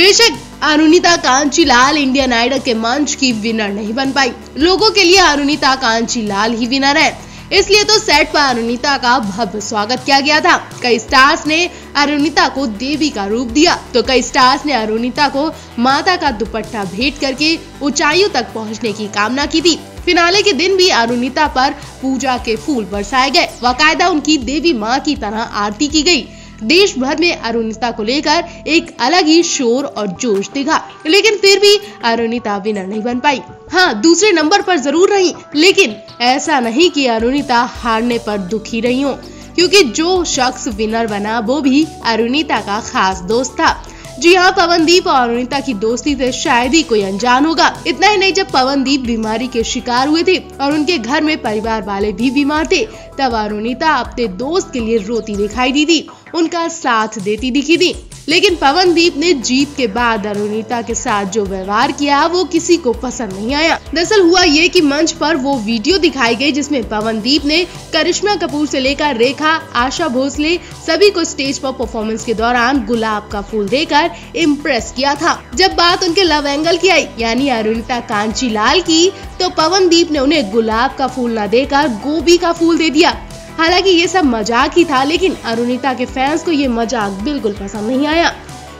बेशक Arunita कांचीलाल Indian idol के मंच की विनर नहीं बन पाई। लोगों के लिए अरुणिता कांचीलाल ही विनर है, इसलिए तो सेट पर अरुणिता का भव्य स्वागत किया गया था। कई स्टार्स ने अरुणिता को देवी का रूप दिया तो कई स्टार्स ने अरुणिता को माता का दुपट्टा भेंट करके ऊंचाइयों तक पहुंचने की कामना की थी। फिनाले के दिन भी अरुणिता पर पूजा के फूल बरसाए गए, बाकायदा उनकी देवी माँ की तरह आरती की गई। देश भर में अरुणिता को लेकर एक अलग ही शोर और जोश दिखा, लेकिन फिर भी अरुणिता विनर नहीं बन पाई। हाँ, दूसरे नंबर पर जरूर रही, लेकिन ऐसा नहीं कि अरुणिता हारने पर दुखी रही हो, क्योंकि जो शख्स विनर बना वो भी अरुणिता का खास दोस्त था। जी हाँ, पवनदीप और अरुणिता की दोस्ती से शायद ही कोई अनजान होगा। इतना ही नहीं, जब पवनदीप बीमारी के शिकार हुए थे और उनके घर में परिवार वाले भी बीमार थे, तब अरुणिता अपने दोस्त के लिए रोती दिखाई दी थी, उनका साथ देती दिखी थी। लेकिन पवनदीप ने जीत के बाद अरुणिता के साथ जो व्यवहार किया वो किसी को पसंद नहीं आया। दरअसल हुआ ये कि मंच पर वो वीडियो दिखाई गई जिसमें पवनदीप ने करिश्मा कपूर से लेकर रेखा, आशा भोसले सभी को स्टेज पर परफॉर्मेंस के दौरान गुलाब का फूल देकर इम्प्रेस किया था। जब बात उनके लव एंगल की आई, यानी अरुणिता कांचीलाल की, तो पवनदीप ने उन्हें गुलाब का फूल न देकर गोभी का फूल दे दिया। हालांकि ये सब मजाक ही था, लेकिन अरुणिता के फैंस को ये मजाक बिल्कुल पसंद नहीं आया।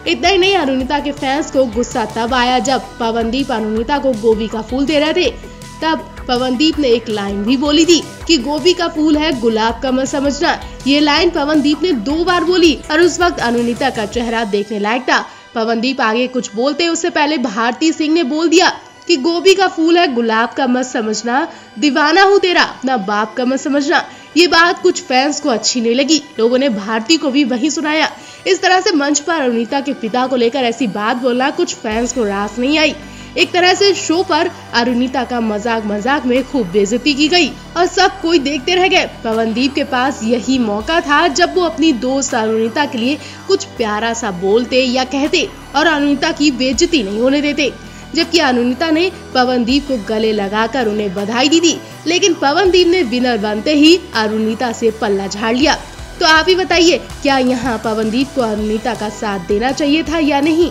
इतना ही नहीं, अरुणिता के फैंस को गुस्सा तब आया जब पवनदीप अरुणिता को गोभी का फूल दे रहे थे। तब पवनदीप ने एक लाइन भी बोली थी कि गोभी का फूल है, गुलाब का मत समझना। ये लाइन पवनदीप ने 2 बार बोली और उस वक्त अरुणिता का चेहरा देखने लायक था। पवनदीप आगे कुछ बोलते उससे पहले भारती सिंह ने बोल दिया कि गोभी का फूल है, गुलाब का मत समझना, दीवाना हूँ तेरा, अपना बाप का मत समझना। ये बात कुछ फैंस को अच्छी नहीं लगी, लोगों ने भारती को भी वही सुनाया। इस तरह से मंच पर अरुणिता के पिता को लेकर ऐसी बात बोलना कुछ फैंस को रास नहीं आई। एक तरह से शो पर अरुणिता का मजाक में खूब बेइज्जती की गई और सब कोई देखते रह गए। पवनदीप के पास यही मौका था जब वो अपनी दोस्त अरुणिता के लिए कुछ प्यारा सा बोलते या कहते और अरुणिता की बेइज्जती नहीं होने देते। जबकि अरुणिता ने पवनदीप को गले लगाकर उन्हें बधाई दी थी, लेकिन पवनदीप ने विनर बनते ही अरुणिता से पल्ला झाड़ लिया। तो आप ही बताइए, क्या यहाँ पवनदीप को अरुणिता का साथ देना चाहिए था या नहीं?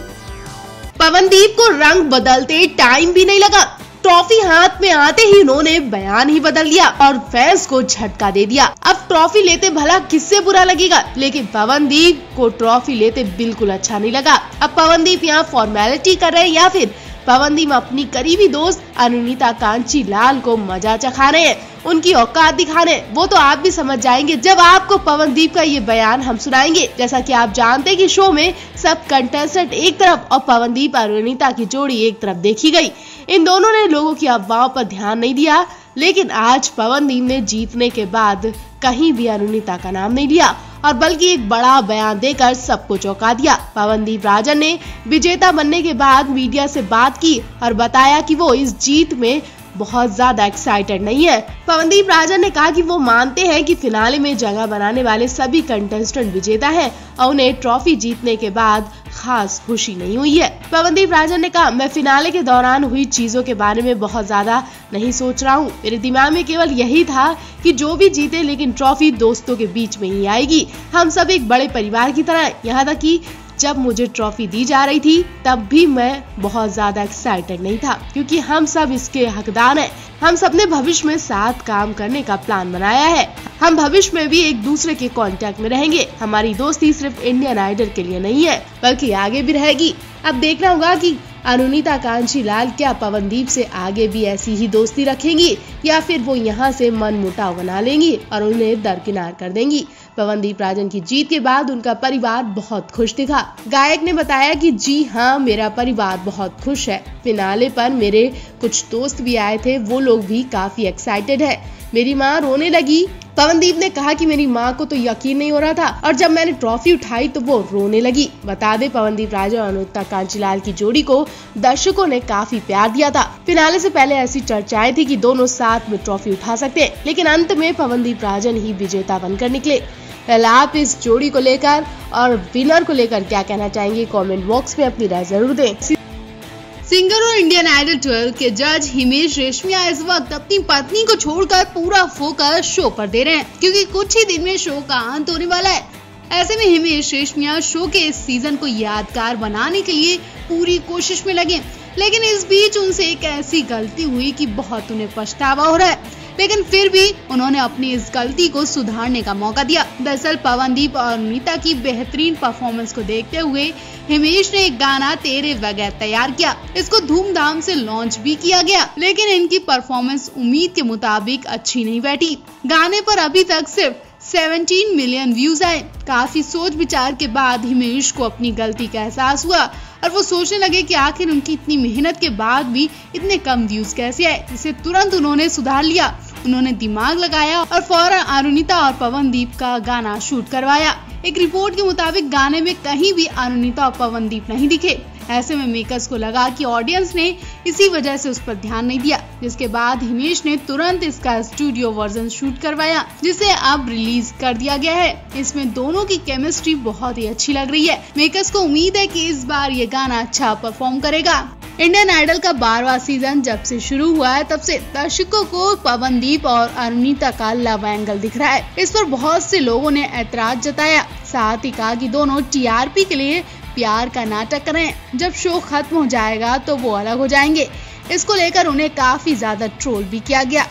पवनदीप को रंग बदलते टाइम भी नहीं लगा, ट्रॉफी हाथ में आते ही उन्होंने बयान ही बदल दिया और फैंस को झटका दे दिया। अब ट्रॉफी लेते भला किससे बुरा लगेगा, लेकिन पवनदीप को ट्रॉफी लेते बिल्कुल अच्छा नहीं लगा। अब पवनदीप यहाँ फॉर्मेलिटी कर रहे हैं या फिर पवनदीप अपनी करीबी दोस्त अरुणिता कांचीलाल को मजा चखा रहे हैं, उनकी औकात दिखा रहे हैं? वो तो आप भी समझ जाएंगे जब आपको पवनदीप का ये बयान हम सुनाएंगे। जैसा कि आप जानते हैं कि शो में सब कंटेस्टेंट एक तरफ और पवनदीप अरुणिता की जोड़ी एक तरफ देखी गई। इन दोनों ने लोगों की अफवाहों पर ध्यान नहीं दिया, लेकिन आज पवनदीप ने जीतने के बाद कहीं भी अरुणिता का नाम नहीं लिया और बल्कि एक बड़ा बयान देकर सबको चौंका दिया। पवनदीप राजन ने विजेता बनने के बाद मीडिया से बात की और बताया कि वो इस जीत में बहुत ज्यादा एक्साइटेड नहीं है। पवनदीप राजन ने कहा कि वो मानते हैं कि फिनाले में जगह बनाने वाले सभी कंटेस्टेंट विजेता हैं और उन्हें ट्रॉफी जीतने के बाद खास खुशी नहीं हुई है। पवनदीप राजन ने कहा, मैं फिनाले के दौरान हुई चीजों के बारे में बहुत ज्यादा नहीं सोच रहा हूँ। मेरे दिमाग में केवल यही था कि जो भी जीते, लेकिन ट्रॉफी दोस्तों के बीच में ही आएगी। हम सब एक बड़े परिवार की तरह। यहाँ तक कि जब मुझे ट्रॉफी दी जा रही थी तब भी मैं बहुत ज्यादा एक्साइटेड नहीं था, क्योंकि हम सब इसके हकदार हैं। हम सब ने भविष्य में साथ काम करने का प्लान बनाया है। हम भविष्य में भी एक दूसरे के कांटेक्ट में रहेंगे। हमारी दोस्ती सिर्फ इंडियन आइडल के लिए नहीं है, बल्कि आगे भी रहेगी। अब देखना होगा कि अरुणिता कांचीलाल क्या पवनदीप से आगे भी ऐसी ही दोस्ती रखेंगी या फिर वो यहाँ से मन मुटाव बना लेंगी और उन्हें दरकिनार कर देंगी। पवनदीप राजन की जीत के बाद उनका परिवार बहुत खुश दिखा। गायक ने बताया कि जी हाँ, मेरा परिवार बहुत खुश है। फिनाले पर मेरे कुछ दोस्त भी आए थे, वो लोग भी काफी एक्साइटेड है। मेरी माँ रोने लगी। पवनदीप ने कहा कि मेरी माँ को तो यकीन नहीं हो रहा था और जब मैंने ट्रॉफी उठाई तो वो रोने लगी। बता दे, पवनदीप राजन और अरुणिता कांचीलाल की जोड़ी को दर्शकों ने काफी प्यार दिया था। फिनाले से पहले ऐसी चर्चाएं थी कि दोनों साथ में ट्रॉफी उठा सकते हैं, लेकिन अंत में पवनदीप राजन ही विजेता बनकर निकले। आप इस जोड़ी को लेकर और विनर को लेकर क्या कहना चाहेंगे? कमेंट बॉक्स में अपनी राय जरूर दें। सिंगर और इंडियन आइडल 12 के जज हिमेश रेशमिया इस वक्त अपनी पत्नी को छोड़कर पूरा फोकस शो पर दे रहे हैं, क्योंकि कुछ ही दिन में शो का अंत होने वाला है। ऐसे में हिमेश रेशमिया शो के इस सीजन को यादगार बनाने के लिए पूरी कोशिश में लगे, लेकिन इस बीच उनसे एक ऐसी गलती हुई कि बहुत उन्हें पछतावा हो रहा है। लेकिन फिर भी उन्होंने अपनी इस गलती को सुधारने का मौका दिया। दरअसल पवनदीप और अरुणिता की बेहतरीन परफॉर्मेंस को देखते हुए हिमेश ने एक गाना तेरे बगैर तैयार किया। इसको धूमधाम से लॉन्च भी किया गया, लेकिन इनकी परफॉर्मेंस उम्मीद के मुताबिक अच्छी नहीं बैठी। गाने पर अभी तक सिर्फ 17 मिलियन व्यूज आए। काफी सोच विचार के बाद हिमेश को अपनी गलती का एहसास हुआ और वो सोचने लगे कि आखिर उनकी इतनी मेहनत के बाद भी इतने कम व्यूज कैसे आए। इसे तुरंत उन्होंने सुधार लिया। उन्होंने दिमाग लगाया और फौरन अरुणिता और पवनदीप का गाना शूट करवाया। एक रिपोर्ट के मुताबिक गाने में कहीं भी अरुणिता और पवनदीप नहीं दिखे। ऐसे में मेकर्स को लगा कि ऑडियंस ने इसी वजह से उस पर ध्यान नहीं दिया, जिसके बाद हिमेश ने तुरंत इसका स्टूडियो वर्जन शूट करवाया, जिसे अब रिलीज कर दिया गया है। इसमें दोनों की केमिस्ट्री बहुत ही अच्छी लग रही है। मेकर्स को उम्मीद है कि इस बार ये गाना अच्छा परफॉर्म करेगा। इंडियन आइडल का 12वां सीजन जब से शुरू हुआ है तब से दर्शकों को पवनदीप और अरुणिता का लव एंगल दिख रहा है। इस पर बहुत से लोगों ने ऐतराज जताया, साथ ही कहा कि दोनों टीआरपी के लिए प्यार का नाटक करें। जब शो खत्म हो जाएगा तो वो अलग हो जाएंगे। इसको लेकर उन्हें काफी ज्यादा ट्रोल भी किया गया।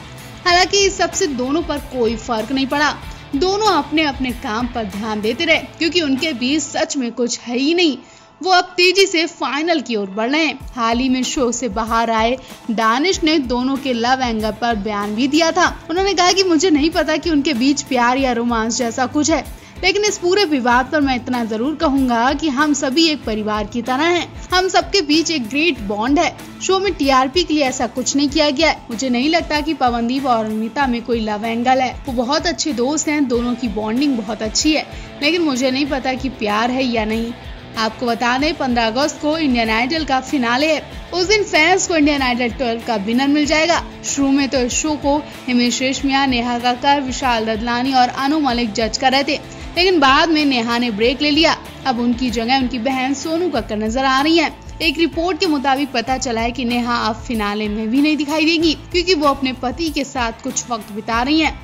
हालांकि इस सबसे दोनों पर कोई फर्क नहीं पड़ा। दोनों अपने अपने काम पर ध्यान देते रहे, क्योंकि उनके बीच सच में कुछ है ही नहीं। वो अब तेजी से फाइनल की ओर बढ़ रहे हैं। हाल ही में शो से बाहर आए दानिश ने दोनों के लव एंगल पर बयान भी दिया था। उन्होंने कहा कि मुझे नहीं पता कि उनके बीच प्यार या रोमांस जैसा कुछ है, लेकिन इस पूरे विवाद पर मैं इतना जरूर कहूंगा कि हम सभी एक परिवार की तरह हैं। हम सबके बीच एक ग्रेट बॉन्ड है। शो में टीआरपी के लिए ऐसा कुछ नहीं किया गया है। मुझे नहीं लगता कि पवनदीप और अरुणिता में कोई लव एंगल है। वो बहुत अच्छे दोस्त हैं, दोनों की बॉन्डिंग बहुत अच्छी है, लेकिन मुझे नहीं पता कि प्यार है या नहीं। आपको बता दें 15 अगस्त को इंडियन आइडल का फिनाले है। उस दिन फैंस को इंडियन आइडल 12 का विनर मिल जाएगा। शुरू में तो इस शो को हिमेश रेशमिया, नेहा कक्कर, विशाल ददलानी और अनु मलिक जज कर रहे थे, लेकिन बाद में नेहा ने ब्रेक ले लिया। अब उनकी जगह उनकी बहन सोनू कक्कर नजर आ रही है। एक रिपोर्ट के मुताबिक पता चला है कि नेहा अब फिनाले में भी नहीं दिखाई देगी, क्योंकि वो अपने पति के साथ कुछ वक्त बिता रही हैं।